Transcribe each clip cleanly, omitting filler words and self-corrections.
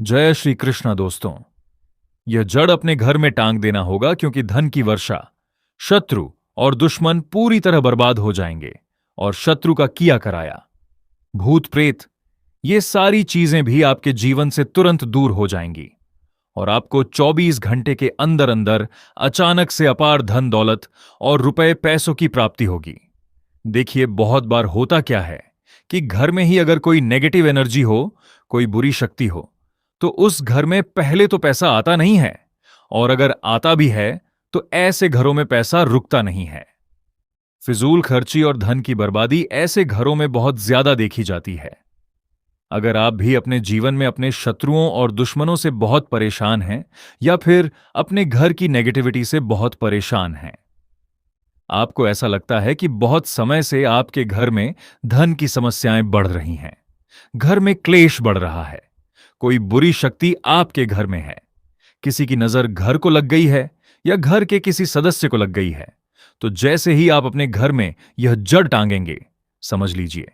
जय श्री कृष्ण दोस्तों। यह जड़ अपने घर में टांग देना होगा क्योंकि धन की वर्षा, शत्रु और दुश्मन पूरी तरह बर्बाद हो जाएंगे। और शत्रु का किया कराया, भूत प्रेत, ये सारी चीजें भी आपके जीवन से तुरंत दूर हो जाएंगी और आपको 24 घंटे के अंदर अंदर अचानक से अपार धन दौलत और रुपए पैसों की प्राप्ति होगी। देखिए, बहुत बार होता क्या है कि घर में ही अगर कोई नेगेटिव एनर्जी हो, कोई बुरी शक्ति हो, तो उस घर में पहले तो पैसा आता नहीं है, और अगर आता भी है तो ऐसे घरों में पैसा रुकता नहीं है। फिजूल खर्ची और धन की बर्बादी ऐसे घरों में बहुत ज्यादा देखी जाती है। अगर आप भी अपने जीवन में अपने शत्रुओं और दुश्मनों से बहुत परेशान हैं, या फिर अपने घर की नेगेटिविटी से बहुत परेशान हैं, आपको ऐसा लगता है कि बहुत समय से आपके घर में धन की समस्याएं बढ़ रही हैं, घर में क्लेश बढ़ रहा है, कोई बुरी शक्ति आपके घर में है, किसी की नजर घर को लग गई है या घर के किसी सदस्य को लग गई है, तो जैसे ही आप अपने घर में यह जड़ टांगेंगे, समझ लीजिए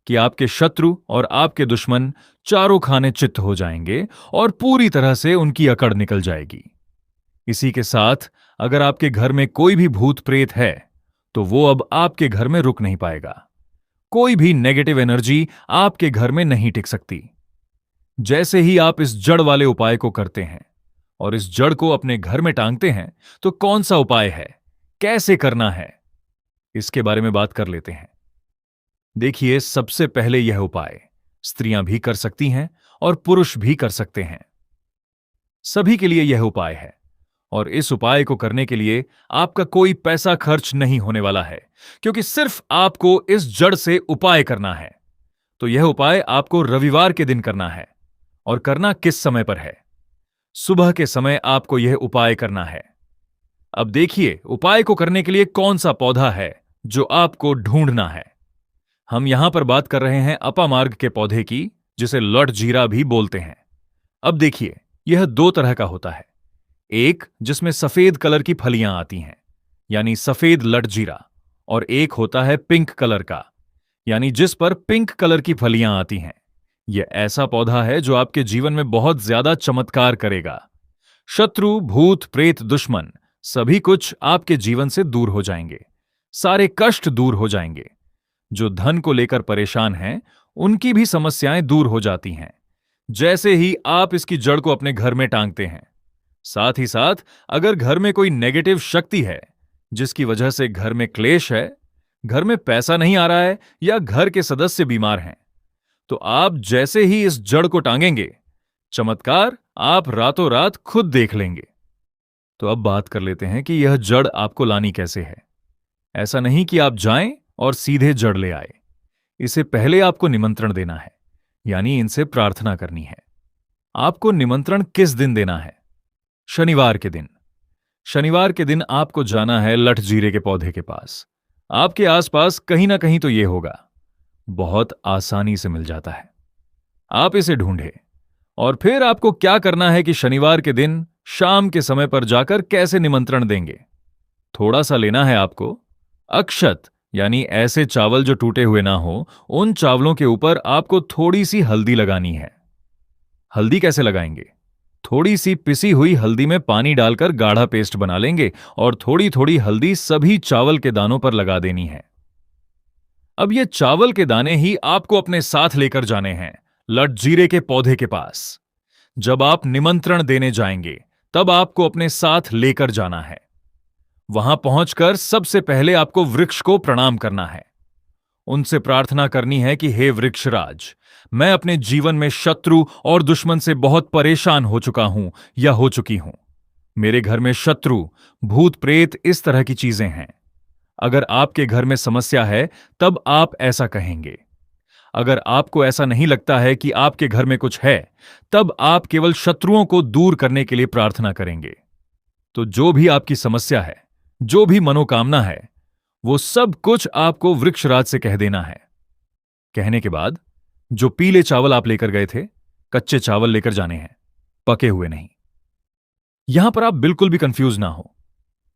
कि आपके शत्रु और आपके दुश्मन चारों खाने चित्त हो जाएंगे और पूरी तरह से उनकी अकड़ निकल जाएगी। इसी के साथ अगर आपके घर में कोई भी भूत प्रेत है, तो वो अब आपके घर में रुक नहीं पाएगा। कोई भी नेगेटिव एनर्जी आपके घर में नहीं टिक सकती। जैसे ही आप इस जड़ वाले उपाय को करते हैं और इस जड़ को अपने घर में टांगते हैं, तो कौन सा उपाय है, कैसे करना है, इसके बारे में बात कर लेते हैं। देखिए, सबसे पहले यह उपाय स्त्रियां भी कर सकती हैं और पुरुष भी कर सकते हैं। सभी के लिए यह उपाय है, और इस उपाय को करने के लिए आपका कोई पैसा खर्च नहीं होने वाला है, क्योंकि सिर्फ आपको इस जड़ से उपाय करना है। तो यह उपाय आपको रविवार के दिन करना है। और करना किस समय पर है? सुबह के समय आपको यह उपाय करना है। अब देखिए, उपाय को करने के लिए कौन सा पौधा है जो आपको ढूंढना है। हम यहां पर बात कर रहे हैं अपामार्ग के पौधे की, जिसे लठ जीरा भी बोलते हैं। अब देखिए, यह दो तरह का होता है। एक जिसमें सफेद कलर की फलियां आती हैं, यानी सफेद लठ जीरा, और एक होता है पिंक कलर का, यानी जिस पर पिंक कलर की फलियां आती हैं। यह ऐसा पौधा है जो आपके जीवन में बहुत ज्यादा चमत्कार करेगा। शत्रु, भूत प्रेत, दुश्मन सभी कुछ आपके जीवन से दूर हो जाएंगे, सारे कष्ट दूर हो जाएंगे। जो धन को लेकर परेशान हैं, उनकी भी समस्याएं दूर हो जाती हैं, जैसे ही आप इसकी जड़ को अपने घर में टांगते हैं। साथ ही साथ अगर घर में कोई नेगेटिव शक्ति है, जिसकी वजह से घर में क्लेश है, घर में पैसा नहीं आ रहा है, या घर के सदस्य बीमार हैं, तो आप जैसे ही इस जड़ को टांगेंगे, चमत्कार आप रातों रात खुद देख लेंगे। तो अब बात कर लेते हैं कि यह जड़ आपको लानी कैसे है। ऐसा नहीं कि आप जाएं और सीधे जड़ ले आए। इसे पहले आपको निमंत्रण देना है, यानी इनसे प्रार्थना करनी है। आपको निमंत्रण किस दिन देना है? शनिवार के दिन। शनिवार के दिन आपको जाना है लठ जीरे के पौधे के पास। आपके आसपास कहीं ना कहीं तो यह होगा, बहुत आसानी से मिल जाता है। आप इसे ढूंढें, और फिर आपको क्या करना है कि शनिवार के दिन शाम के समय पर जाकर कैसे निमंत्रण देंगे। थोड़ा सा लेना है आपको अक्षत, यानी ऐसे चावल जो टूटे हुए ना हो। उन चावलों के ऊपर आपको थोड़ी सी हल्दी लगानी है। हल्दी कैसे लगाएंगे? थोड़ी सी पिसी हुई हल्दी में पानी डालकर गाढ़ा पेस्ट बना लेंगे, और थोड़ी थोड़ी हल्दी सभी चावल के दानों पर लगा देनी है। अब ये चावल के दाने ही आपको अपने साथ लेकर जाने हैं लठ जीरे के पौधे के पास। जब आप निमंत्रण देने जाएंगे, तब आपको अपने साथ लेकर जाना है। वहां पहुंचकर सबसे पहले आपको वृक्ष को प्रणाम करना है। उनसे प्रार्थना करनी है कि हे वृक्षराज, मैं अपने जीवन में शत्रु और दुश्मन से बहुत परेशान हो चुका हूं या हो चुकी हूं। मेरे घर में शत्रु, भूत प्रेत, इस तरह की चीजें हैं। अगर आपके घर में समस्या है, तब आप ऐसा कहेंगे। अगर आपको ऐसा नहीं लगता है कि आपके घर में कुछ है, तब आप केवल शत्रुओं को दूर करने के लिए प्रार्थना करेंगे। तो जो भी आपकी समस्या है, जो भी मनोकामना है, वो सब कुछ आपको वृक्षराज से कह देना है। कहने के बाद जो पीले चावल आप लेकर गए थे, कच्चे चावल लेकर जाने हैं, पके हुए नहीं। यहां पर आप बिल्कुल भी कंफ्यूज ना हो।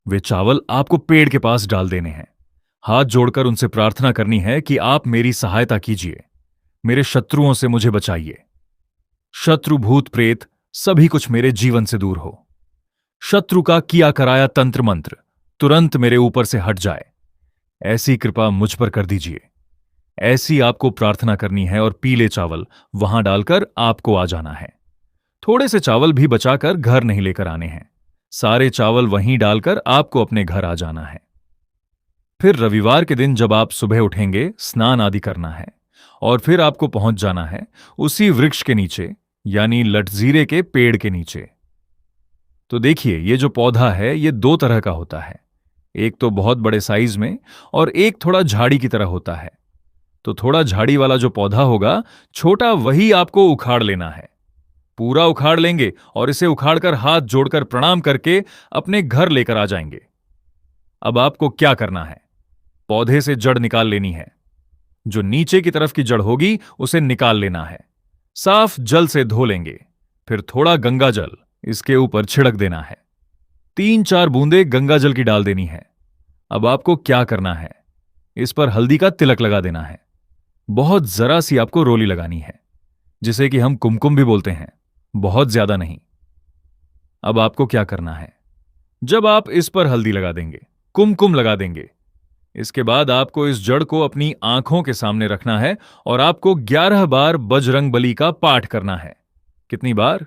वे चावल आपको पेड़ के पास डाल देने हैं। हाथ जोड़कर उनसे प्रार्थना करनी है कि आप मेरी सहायता कीजिए, मेरे शत्रुओं से मुझे बचाइए। शत्रु भूत प्रेत सभी कुछ मेरे जीवन से दूर हो। शत्रु का किया कराया तंत्र मंत्र तुरंत मेरे ऊपर से हट जाए, ऐसी कृपा मुझ पर कर दीजिए। ऐसी आपको प्रार्थना करनी है और पीले चावल वहां डालकर आपको आ जाना है। थोड़े से चावल भी बचाकर घर नहीं लेकर आने हैं, सारे चावल वहीं डालकर आपको अपने घर आ जाना है। फिर रविवार के दिन जब आप सुबह उठेंगे, स्नान आदि करना है और फिर आपको पहुंच जाना है उसी वृक्ष के नीचे, यानी लटजीरे के पेड़ के नीचे। तो देखिए, ये जो पौधा है ये दो तरह का होता है, एक तो बहुत बड़े साइज में और एक थोड़ा झाड़ी की तरह होता है। तो थोड़ा झाड़ी वाला जो पौधा होगा, छोटा, वही आपको उखाड़ लेना है। पूरा उखाड़ लेंगे और इसे उखाड़कर हाथ जोड़कर प्रणाम करके अपने घर लेकर आ जाएंगे। अब आपको क्या करना है, पौधे से जड़ निकाल लेनी है। जो नीचे की तरफ की जड़ होगी उसे निकाल लेना है, साफ जल से धो लेंगे। फिर थोड़ा गंगा जल इसके ऊपर छिड़क देना है, 3-4 बूंदे गंगा जल की डाल देनी है। अब आपको क्या करना है, इस पर हल्दी का तिलक लगा देना है। बहुत जरा सी आपको रोली लगानी है, जिसे कि हम कुमकुम भी बोलते हैं, बहुत ज्यादा नहीं। अब आपको क्या करना है, जब आप इस पर हल्दी लगा देंगे, कुमकुम लगा देंगे, इसके बाद आपको इस जड़ को अपनी आंखों के सामने रखना है और आपको 11 बार बजरंगबली का पाठ करना है। कितनी बार?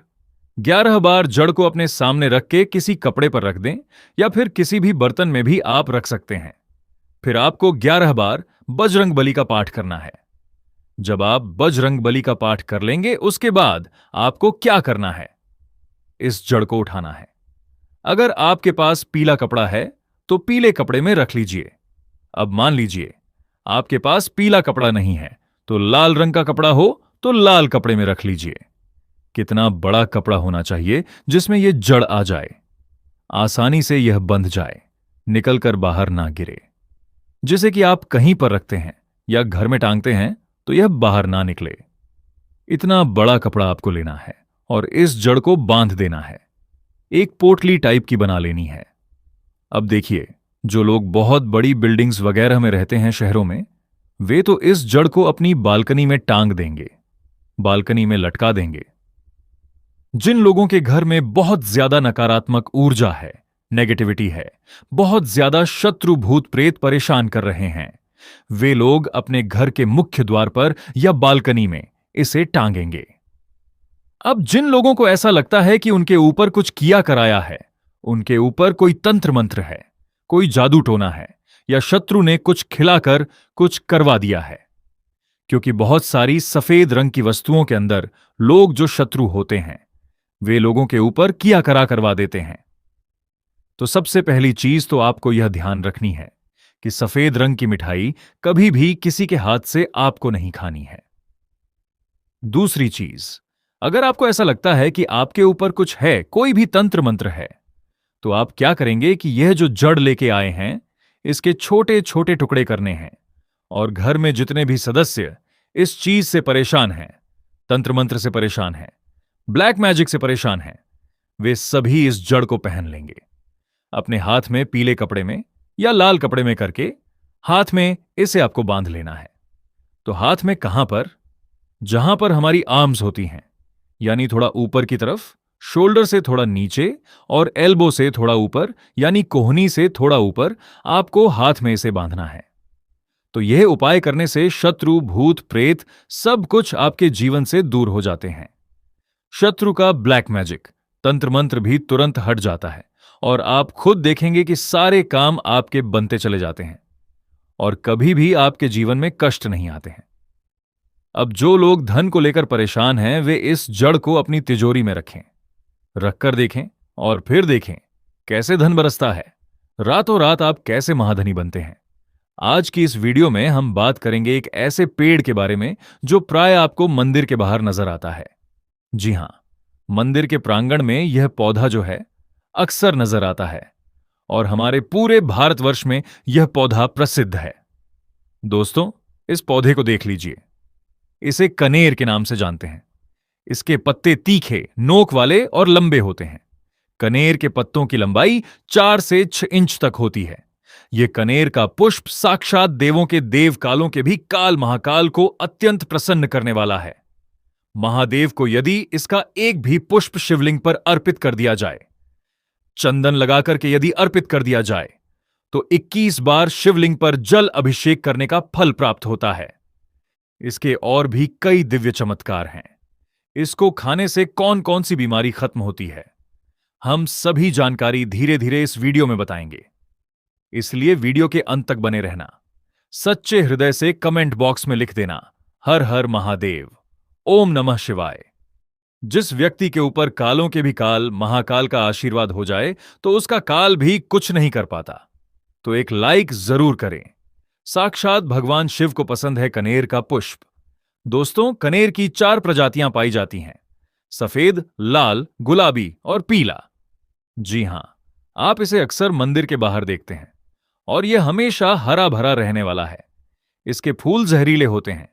11 बार जड़ को अपने सामने रख के किसी कपड़े पर रख दें या फिर किसी भी बर्तन में भी आप रख सकते हैं। फिर आपको 11 बार बजरंगबली का पाठ करना है। जब आप बजरंगबली का पाठ कर लेंगे, उसके बाद आपको क्या करना है, इस जड़ को उठाना है। अगर आपके पास पीला कपड़ा है तो पीले कपड़े में रख लीजिए। अब मान लीजिए आपके पास पीला कपड़ा नहीं है, तो लाल रंग का कपड़ा हो तो लाल कपड़े में रख लीजिए। कितना बड़ा कपड़ा होना चाहिए जिसमें यह जड़ आ जाए, आसानी से यह बंध जाए, निकलकर बाहर ना गिरे। जिसे कि आप कहीं पर रखते हैं या घर में टांगते हैं तो यह बाहर ना निकले। इतना बड़ा कपड़ा आपको लेना है और इस जड़ को बांध देना है, एक पोटली टाइप की बना लेनी है। अब देखिए, जो लोग बहुत बड़ी बिल्डिंग्स वगैरह में रहते हैं शहरों में, वे तो इस जड़ को अपनी बालकनी में टांग देंगे, बालकनी में लटका देंगे। जिन लोगों के घर में बहुत ज्यादा नकारात्मक ऊर्जा है, नेगेटिविटी है, बहुत ज्यादा शत्रु भूत प्रेत परेशान कर रहे हैं, वे लोग अपने घर के मुख्य द्वार पर या बालकनी में इसे टांगेंगे। अब जिन लोगों को ऐसा लगता है कि उनके ऊपर कुछ किया कराया है, उनके ऊपर कोई तंत्र मंत्र है, कोई जादू टोना है, या शत्रु ने कुछ खिलाकर कुछ करवा दिया है, क्योंकि बहुत सारी सफेद रंग की वस्तुओं के अंदर लोग जो शत्रु होते हैं, वे लोगों के ऊपर किया करा करवा देते हैं। तो सबसे पहली चीज तो आपको यह ध्यान रखनी है कि सफेद रंग की मिठाई कभी भी किसी के हाथ से आपको नहीं खानी है। दूसरी चीज, अगर आपको ऐसा लगता है कि आपके ऊपर कुछ है, कोई भी तंत्र मंत्र है, तो आप क्या करेंगे कि यह जो जड़ लेके आए हैं, इसके छोटे छोटे टुकड़े करने हैं और घर में जितने भी सदस्य इस चीज से परेशान हैं, तंत्र मंत्र से परेशान हैं, ब्लैक मैजिक से परेशान हैं, वे सभी इस जड़ को पहन लेंगे। अपने हाथ में पीले कपड़े में या लाल कपड़े में करके हाथ में इसे आपको बांध लेना है। तो हाथ में कहां पर? जहां पर हमारी आर्म्स होती हैं, यानी थोड़ा ऊपर की तरफ, शोल्डर से थोड़ा नीचे और एल्बो से थोड़ा ऊपर, यानी कोहनी से थोड़ा ऊपर, आपको हाथ में इसे बांधना है। तो यह उपाय करने से शत्रु भूत प्रेत सब कुछ आपके जीवन से दूर हो जाते हैं। शत्रु का ब्लैक मैजिक, तंत्र मंत्र भी तुरंत हट जाता है और आप खुद देखेंगे कि सारे काम आपके बनते चले जाते हैं और कभी भी आपके जीवन में कष्ट नहीं आते हैं। अब जो लोग धन को लेकर परेशान हैं, वे इस जड़ को अपनी तिजोरी में रखें, रखकर देखें और फिर देखें कैसे धन बरसता है, रातों रात आप कैसे महाधनी बनते हैं। आज की इस वीडियो में हम बात करेंगे एक ऐसे पेड़ के बारे में जो प्राय आपको मंदिर के बाहर नजर आता है। जी हां, मंदिर के प्रांगण में यह पौधा जो है अक्सर नजर आता है और हमारे पूरे भारतवर्ष में यह पौधा प्रसिद्ध है। दोस्तों, इस पौधे को देख लीजिए, इसे कनेर के नाम से जानते हैं। इसके पत्ते तीखे, नोक वाले और लंबे होते हैं। कनेर के पत्तों की लंबाई 4 से 6 इंच तक होती है। यह कनेर का पुष्प साक्षात देवों के देव कालों के भी काल महाकाल को अत्यंत प्रसन्न करने वाला है। महादेव को यदि इसका एक भी पुष्प शिवलिंग पर अर्पित कर दिया जाए, चंदन लगाकर के यदि अर्पित कर दिया जाए, तो 21 बार शिवलिंग पर जल अभिषेक करने का फल प्राप्त होता है। इसके और भी कई दिव्य चमत्कार हैं। इसको खाने से कौन कौन सी बीमारी खत्म होती है, हम सभी जानकारी धीरे धीरे इस वीडियो में बताएंगे। इसलिए वीडियो के अंत तक बने रहना। सच्चे हृदय से कमेंट बॉक्स में लिख देना, हर हर महादेव, ओम नमः शिवाय। जिस व्यक्ति के ऊपर कालों के भी काल महाकाल का आशीर्वाद हो जाए तो उसका काल भी कुछ नहीं कर पाता। तो एक लाइक जरूर करें। साक्षात भगवान शिव को पसंद है कनेर का पुष्प। दोस्तों, कनेर की 4 प्रजातियां पाई जाती हैं: सफेद, लाल, गुलाबी और पीला। जी हां, आप इसे अक्सर मंदिर के बाहर देखते हैं और यह हमेशा हरा भरा रहने वाला है। इसके फूल जहरीले होते हैं,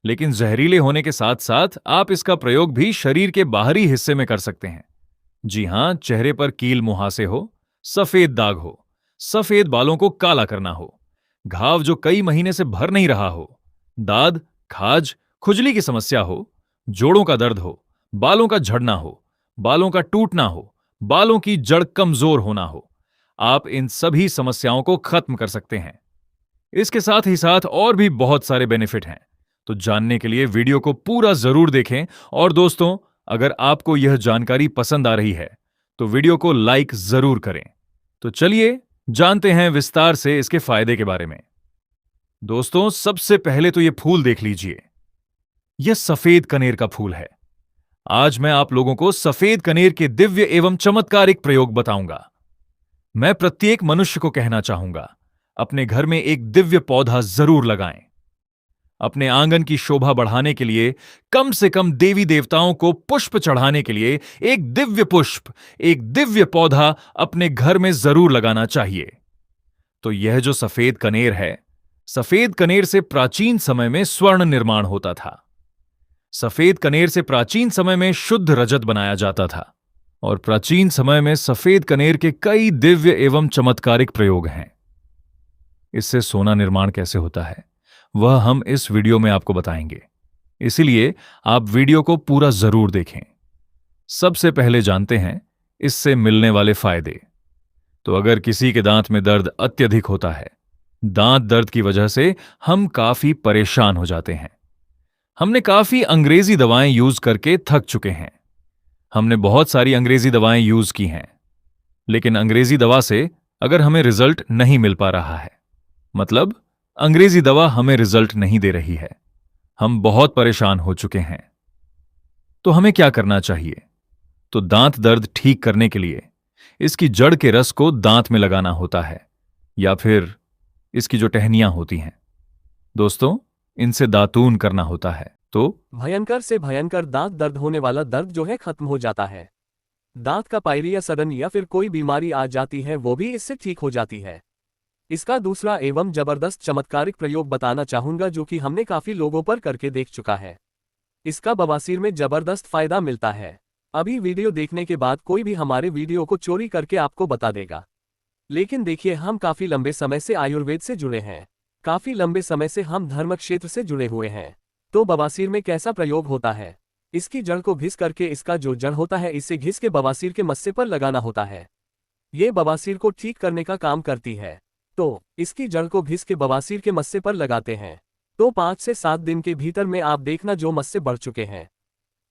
लेकिन जहरीले होने के साथ साथ आप इसका प्रयोग भी शरीर के बाहरी हिस्से में कर सकते हैं। जी हां, चेहरे पर कील मुहासे हो, सफेद दाग हो, सफेद बालों को काला करना हो, घाव जो कई महीने से भर नहीं रहा हो, दाद, खाज, खुजली की समस्या हो, जोड़ों का दर्द हो, बालों का झड़ना हो, बालों का टूटना हो, बालों की जड़ कमजोर होना हो, आप इन सभी समस्याओं को खत्म कर सकते हैं। इसके साथ ही साथ और भी बहुत सारे बेनिफिट हैं, तो जानने के लिए वीडियो को पूरा जरूर देखें। और दोस्तों, अगर आपको यह जानकारी पसंद आ रही है तो वीडियो को लाइक जरूर करें। तो चलिए जानते हैं विस्तार से इसके फायदे के बारे में। दोस्तों, सबसे पहले तो यह फूल देख लीजिए। यह सफेद कनेर का फूल है। आज मैं आप लोगों को सफेद कनेर के दिव्य एवं चमत्कारिक प्रयोग बताऊंगा। मैं प्रत्येक मनुष्य को कहना चाहूंगा, अपने घर में एक दिव्य पौधा जरूर लगाएं। अपने आंगन की शोभा बढ़ाने के लिए, कम से कम देवी देवताओं को पुष्प चढ़ाने के लिए एक दिव्य पुष्प, एक दिव्य पौधा अपने घर में जरूर लगाना चाहिए। तो यह जो सफेद कनेर है, सफेद कनेर से प्राचीन समय में स्वर्ण निर्माण होता था। सफेद कनेर से प्राचीन समय में शुद्ध रजत बनाया जाता था और प्राचीन समय में सफेद कनेर के कई दिव्य एवं चमत्कारिक प्रयोग हैं। इससे सोना निर्माण कैसे होता है वह हम इस वीडियो में आपको बताएंगे, इसलिए आप वीडियो को पूरा जरूर देखें। सबसे पहले जानते हैं इससे मिलने वाले फायदे। तो अगर किसी के दांत में दर्द अत्यधिक होता है, दांत दर्द की वजह से हम काफी परेशान हो जाते हैं। हमने काफी अंग्रेजी दवाएं यूज करके थक चुके हैं। हमने बहुत सारी अंग्रेजी दवाएं यूज की हैं, लेकिन अंग्रेजी दवा से अगर हमें रिजल्ट नहीं मिल पा रहा है, मतलब अंग्रेजी दवा हमें रिजल्ट नहीं दे रही है, हम बहुत परेशान हो चुके हैं, तो हमें क्या करना चाहिए? तो दांत दर्द ठीक करने के लिए इसकी जड़ के रस को दांत में लगाना होता है, या फिर इसकी जो टहनियां होती हैं, दोस्तों, इनसे दातून करना होता है। तो भयंकर से भयंकर दांत दर्द होने वाला दर्द जो है खत्म हो जाता है। दांत का पायरिया सड़न या फिर कोई बीमारी आ जाती है वो भी इससे ठीक हो जाती है। इसका दूसरा एवं जबरदस्त चमत्कारिक प्रयोग बताना चाहूंगा जो कि हमने काफी लोगों पर करके देख चुका है। इसका बवासीर में जबरदस्त फायदा मिलता है। अभी वीडियो देखने के बाद कोई भी हमारे वीडियो को चोरी करके आपको बता देगा, लेकिन देखिए, हम काफी लंबे समय से आयुर्वेद से जुड़े हैं, काफी लंबे समय से हम धर्म क्षेत्र से जुड़े हुए हैं। तो बवासीर में कैसा प्रयोग होता है? इसकी जड़ को घिस करके, इसका जो जड़ होता है इसे घिस के बवासीर के मस्से पर लगाना होता है। ये बवासीर को ठीक करने का काम करती है। तो इसकी जड़ को घिस के बवासीर के मस्से पर लगाते हैं तो 5 से 7 दिन के भीतर में आप देखना जो मस्से बढ़ चुके हैं,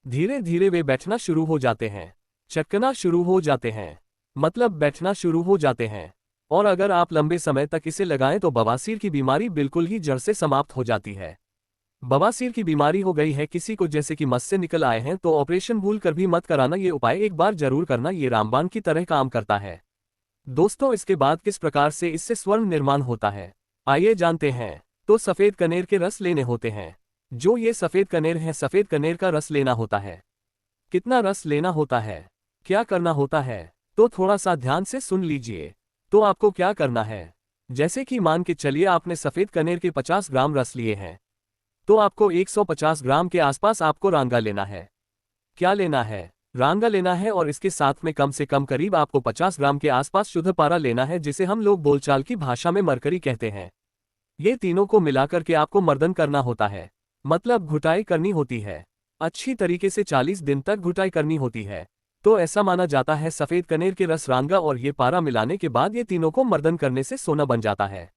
धीरे धीरे वे बैठना शुरू हो जाते हैं, चटकना शुरू हो जाते हैं, मतलब बैठना शुरू हो जाते हैं। और अगर आप लंबे समय तक इसे लगाएं तो बवासीर की बीमारी बिल्कुल ही जड़ से समाप्त हो जाती है। बवासीर की बीमारी हो गई है किसी को, जैसे कि मस्से निकल आए हैं, तो ऑपरेशन भूल कर भी मत कराना, ये उपाय एक बार जरूर करना, ये रामबाण की तरह काम करता है। दोस्तों, इसके बाद किस प्रकार से इससे स्वर्ण निर्माण होता है, आइए जानते हैं। तो सफेद कनेर के रस लेने होते हैं। जो ये सफेद कनेर है, सफेद कनेर का रस लेना होता है। कितना रस लेना होता है, क्या करना होता है, तो थोड़ा सा ध्यान से सुन लीजिए। तो आपको क्या करना है, जैसे कि मान के चलिए आपने सफेद कनेर के 50 ग्राम रस लिए हैं, तो आपको 150 ग्राम के आसपास आपको रांगा लेना है। क्या लेना है? रांगा लेना है, और इसके साथ में कम से कम करीब आपको 50 ग्राम के आसपास शुद्ध पारा लेना है, जिसे हम लोग बोलचाल की भाषा में मरकरी कहते हैं। ये तीनों को मिलाकर के आपको मर्दन करना होता है, मतलब घुटाई करनी होती है। अच्छी तरीके से 40 दिन तक घुटाई करनी होती है। तो ऐसा माना जाता है सफेद कनेर के रस, रांगा और ये पारा मिलाने के बाद ये तीनों को मर्दन करने से सोना बन जाता है।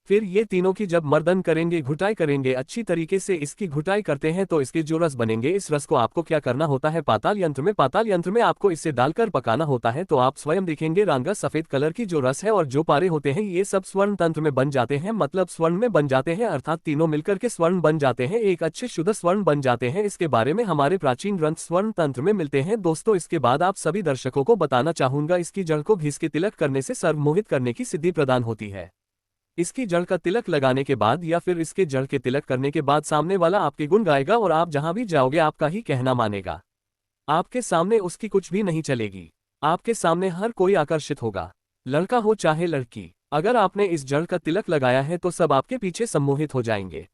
फिर ये तीनों की जब मर्दन करेंगे, घुटाई करेंगे, अच्छी तरीके से इसकी घुटाई करते हैं तो इसके जो रस बनेंगे, इस रस को आपको क्या करना होता है, पाताल यंत्र में आपको इसे डालकर पकाना होता है। तो आप स्वयं देखेंगे रांगा सफेद कलर की जो रस है और जो पारे होते हैं ये सब स्वर्ण तंत्र में बन जाते हैं, मतलब स्वर्ण में बन जाते हैं, अर्थात तीनों मिलकर के स्वर्ण बन जाते हैं, एक अच्छे शुद्ध स्वर्ण बन जाते हैं। इसके बारे में हमारे प्राचीन ग्रंथ स्वर्ण तंत्र में मिलते हैं। दोस्तों इसके बाद आप सभी दर्शकों को बताना चाहूंगा, इसकी जड़ को घिस के तिलक करने से सर्वमोहित करने की सिद्धि प्रदान होती है। इसकी जड़ का तिलक लगाने के बाद या फिर इसके जड़ के तिलक करने के बाद सामने वाला आपके गुण गाएगा और आप जहां भी जाओगे आपका ही कहना मानेगा। आपके सामने उसकी कुछ भी नहीं चलेगी, आपके सामने हर कोई आकर्षित होगा, लड़का हो चाहे लड़की। अगर आपने इस जड़ का तिलक लगाया है तो सब आपके पीछे सम्मोहित हो जाएंगे।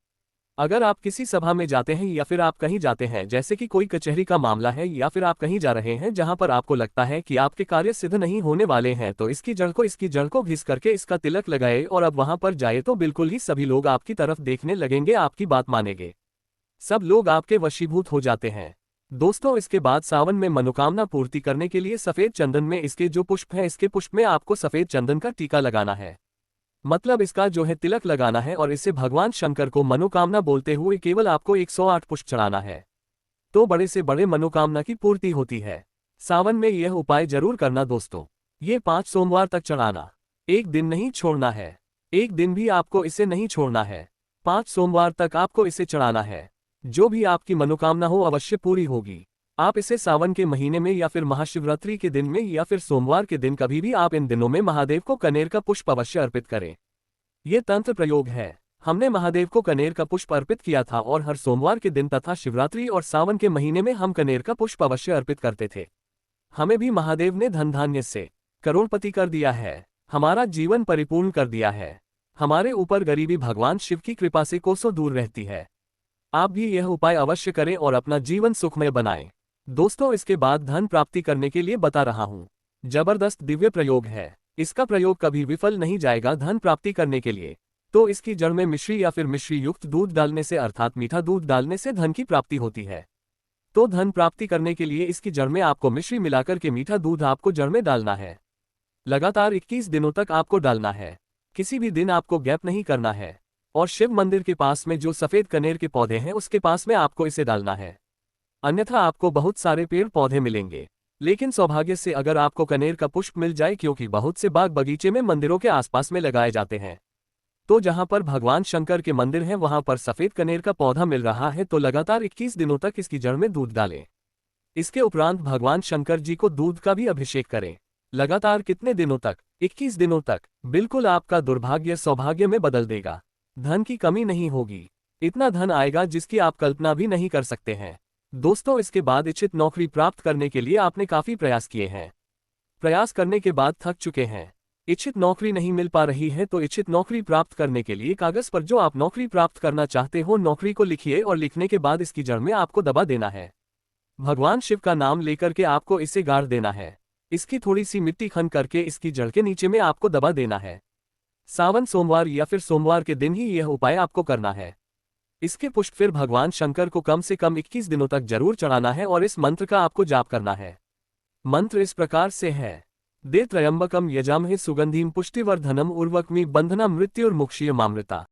अगर आप किसी सभा में जाते हैं या फिर आप कहीं जाते हैं, जैसे कि कोई कचहरी का मामला है या फिर आप कहीं जा रहे हैं जहां पर आपको लगता है कि आपके कार्य सिद्ध नहीं होने वाले हैं, तो इसकी जड़ को घिस करके इसका तिलक लगाए और अब वहां पर जाए तो बिल्कुल ही सभी लोग आपकी तरफ देखने लगेंगे, आपकी बात मानेंगे, सब लोग आपके वशीभूत हो जाते हैं। दोस्तों इसके बाद सावन में मनोकामना पूर्ति करने के लिए सफेद चंदन में इसके जो पुष्प है, इसके पुष्प में आपको सफेद चंदन का टीका लगाना है, मतलब इसका जो है तिलक लगाना है और इसे भगवान शंकर को मनोकामना बोलते हुए केवल आपको 108 पुष्प चढ़ाना है, तो बड़े से बड़े मनोकामना की पूर्ति होती है। सावन में यह उपाय जरूर करना दोस्तों। ये 5 सोमवार तक चढ़ाना, एक दिन नहीं छोड़ना है, एक दिन भी आपको इसे नहीं छोड़ना है, 5 सोमवार तक आपको इसे चढ़ाना है। जो भी आपकी मनोकामना हो अवश्य पूरी होगी। आप इसे सावन के महीने में या फिर महाशिवरात्रि के दिन में या फिर सोमवार के दिन, कभी भी आप इन दिनों में महादेव को कनेर का पुष्प अवश्य अर्पित करें। ये तंत्र प्रयोग है, हमने महादेव को कनेर का पुष्प अर्पित किया था और हर सोमवार के दिन तथा शिवरात्रि और सावन के महीने में हम कनेर का पुष्प अवश्य अर्पित करते थे। हमें भी महादेव ने धन धान्य से करोड़पति कर दिया है, हमारा जीवन परिपूर्ण कर दिया है, हमारे ऊपर गरीबी भगवान शिव की कृपा से कोसों दूर रहती है। आप भी यह उपाय अवश्य करें और अपना जीवन सुखमय बनाएं। दोस्तों इसके बाद धन प्राप्ति करने के लिए बता रहा हूं, जबरदस्त दिव्य प्रयोग है, इसका प्रयोग कभी विफल नहीं जाएगा धन प्राप्ति करने के लिए। तो इसकी जड़ में मिश्री या फिर मिश्री युक्त दूध डालने से, अर्थात मीठा दूध डालने से धन की प्राप्ति होती है। तो धन प्राप्ति करने के लिए इसकी जड़ में आपको मिश्री मिलाकर के मीठा दूध आपको जड़ में डालना है, लगातार 21 दिनों तक आपको डालना है, किसी भी दिन आपको गैप नहीं करना है। और शिव मंदिर के पास में जो सफेद कनेर के पौधे हैं उसके पास में आपको इसे डालना है, अन्यथा आपको बहुत सारे पेड़ पौधे मिलेंगे, लेकिन सौभाग्य से अगर आपको कनेर का पुष्प मिल जाए, क्योंकि बहुत से बाग बगीचे में मंदिरों के आसपास में लगाए जाते हैं, तो जहां पर भगवान शंकर के मंदिर हैं वहां पर सफेद कनेर का पौधा मिल रहा है, तो लगातार 21 दिनों तक इसकी जड़ में दूध डालें। इसके उपरांत भगवान शंकर जी को दूध का भी अभिषेक करें। लगातार कितने दिनों तक? 21 दिनों तक। बिल्कुल आपका दुर्भाग्य सौभाग्य में बदल देगा, धन की कमी नहीं होगी, इतना धन आएगा जिसकी आप कल्पना भी नहीं कर सकते हैं। दोस्तों इसके बाद इच्छित नौकरी प्राप्त करने के लिए आपने काफी प्रयास किए हैं, प्रयास करने के बाद थक चुके हैं, इच्छित नौकरी नहीं मिल पा रही है, तो इच्छित नौकरी प्राप्त करने के लिए कागज पर जो आप नौकरी प्राप्त करना चाहते हो नौकरी को लिखिए और लिखने के बाद इसकी जड़ में आपको दबा देना है। भगवान शिव का नाम लेकर के आपको इसे गाड़ देना है, इसकी थोड़ी सी मिट्टी खन करके इसकी जड़ के नीचे में आपको दबा देना है। सावन सोमवार या फिर सोमवार के दिन ही यह उपाय आपको करना है। इसके पुष्प फिर भगवान शंकर को कम से कम 21 दिनों तक जरूर चढ़ाना है और इस मंत्र का आपको जाप करना है। मंत्र इस प्रकार से है, दे त्र्यंबकम यजामहे सुगंधिम पुष्टिवर्धनम उर्वक्मी बंधना मृत्युर्मुक्षीयमामृता।